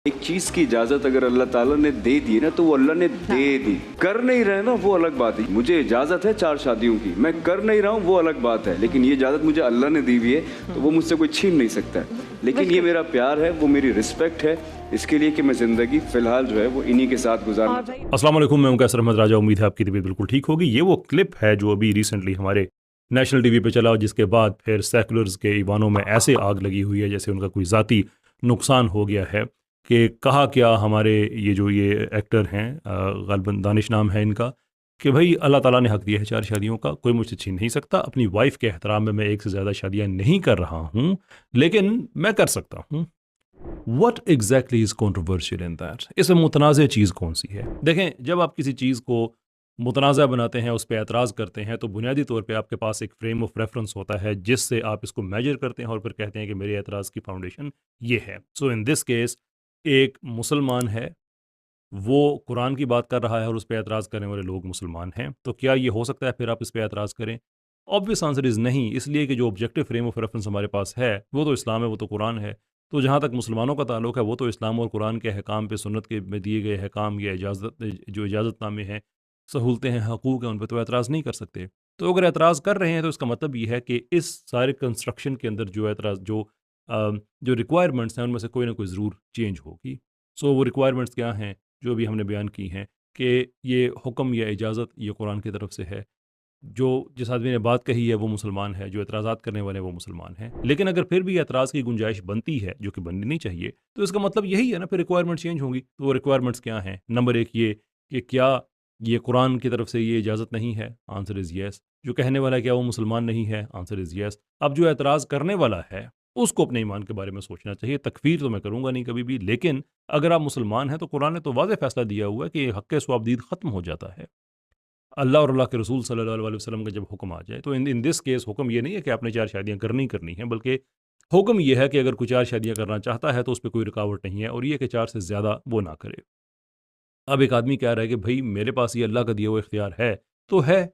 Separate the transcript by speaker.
Speaker 1: ایک چیز کی اجازت اگر اللہ تعالیٰ نے دے دی نا تو وہ اللہ نے دے دی. کر نہیں رہے نا وہ الگ بات ہے. مجھے اجازت ہے 4 شادیوں کی, میں کر نہیں رہا ہوں وہ الگ بات ہے, لیکن یہ اجازت مجھے اللہ نے دی ہوئی ہے تو وہ مجھ سے کوئی چھین نہیں سکتا ہے. لیکن یہ میرا پیار ہے, وہ میری رسپیکٹ ہے اس کے لیے کہ میں زندگی فی الحال جو ہے وہ انہی کے ساتھ گزارنا چاہتا ہوں.
Speaker 2: السلام علیکم, میں کیسر احمد راجہ. امید ہے آپ کی طبیعت بالکل ٹھیک ہوگی. یہ وہ کلپ ہے جو ابھی ریسنٹلی ہمارے نیشنل ٹی وی پہ چلا, جس کے بعد پھر سیکولرز کے ایوانوں میں ایسے آگ لگی ہوئی ہے جیسے ان کا کوئی ذاتی نقصان ہو گیا ہے. کہ کہا کیا ہمارے یہ ایکٹر ہیں, غالباً دانش نام ہے ان کا, کہ بھائی اللہ تعالیٰ نے حق دیا ہے 4 شادیوں کا, کوئی مجھ سے چھین نہیں سکتا. اپنی وائف کے احترام میں 1 سے زیادہ شادیاں نہیں کر رہا ہوں, لیکن میں کر سکتا ہوں. What exactly is controversial in that? اس میں متنازع چیز کون سی ہے؟ دیکھیں, جب آپ کسی چیز کو متنازع بناتے ہیں, اس پہ اعتراض کرتے ہیں, تو بنیادی طور پہ آپ کے پاس ایک فریم آف ریفرنس ہوتا ہے جس سے آپ اس کو میجر کرتے ہیں اور پھر کہتے ہیں کہ میرے اعتراض کی فاؤنڈیشن یہ ہے. سو ان دس کیس ایک مسلمان ہے, وہ قرآن کی بات کر رہا ہے اور اس پہ اعتراض کرنے والے لوگ مسلمان ہیں, تو کیا یہ ہو سکتا ہے پھر آپ اس پہ اعتراض کریں؟ obvious آنسر از نہیں, اس لیے کہ جو آبجیکٹو فریم آف ریفرنس ہمارے پاس ہے وہ تو اسلام ہے, وہ تو قرآن ہے. تو جہاں تک مسلمانوں کا تعلق ہے وہ تو اسلام اور قرآن کے احکام پہ, سنت کے میں دیے گئے احکام یا اجازت نامے ہیں, سہولتیں ہیں, حقوق ہیں, ان پہ تو اعتراض نہیں کر سکتے. تو اگر اعتراض کر رہے ہیں تو اس کا مطلب یہ ہے کہ اس سارے کنسٹرکشن کے اندر جو اعتراض جو ریکوائرمنٹس ہیں ان میں سے کوئی نہ کوئی ضرور چینج ہوگی. سو وہ ریکوائرمنٹس کیا ہیں جو بھی ہم نے بیان کی ہیں, کہ یہ حکم یا اجازت یہ قرآن کی طرف سے ہے. جو جس آدمی نے بات کہی ہے وہ مسلمان ہے, جو اعتراضات کرنے والے ہیں وہ مسلمان ہیں. لیکن اگر پھر بھی اعتراض کی گنجائش بنتی ہے, جو کہ بننی نہیں چاہیے, تو اس کا مطلب یہی ہے نا, پھر ریکوائرمنٹ چینج ہوں گی. تو وہ ریکوائرمنٹس کیا ہیں؟ نمبر 1 یہ کہ کیا یہ قرآن کی طرف سے یہ اجازت نہیں ہے؟ آنسر از یس. جو کہنے والا ہے کیا وہ مسلمان نہیں ہے؟ آنسر از یس. اب جو اعتراض کرنے والا ہے اس کو اپنے ایمان کے بارے میں سوچنا چاہیے. تکفیر تو میں کروں گا نہیں کبھی بھی, لیکن اگر آپ مسلمان ہیں تو قرآن نے تو واضح فیصلہ دیا ہوا ہے کہ حق ثوابدید ختم ہو جاتا ہے. اللہ اور اللہ کے رسول صلی اللہ علیہ وسلم کا جب حکم آ جائے تو ان دس کیس حکم یہ نہیں ہے کہ آپ نے 4 شادیاں کرنی ہیں, بلکہ حکم یہ ہے کہ اگر کوئی 4 شادیاں کرنا چاہتا ہے تو اس پہ کوئی رکاوٹ نہیں ہے, اور یہ کہ 4 سے زیادہ وہ نہ کرے. اب ایک آدمی کہہ رہا ہے کہ بھائی میرے پاس یہ اللہ کا دیا ہوا اختیار ہے, تو ہے,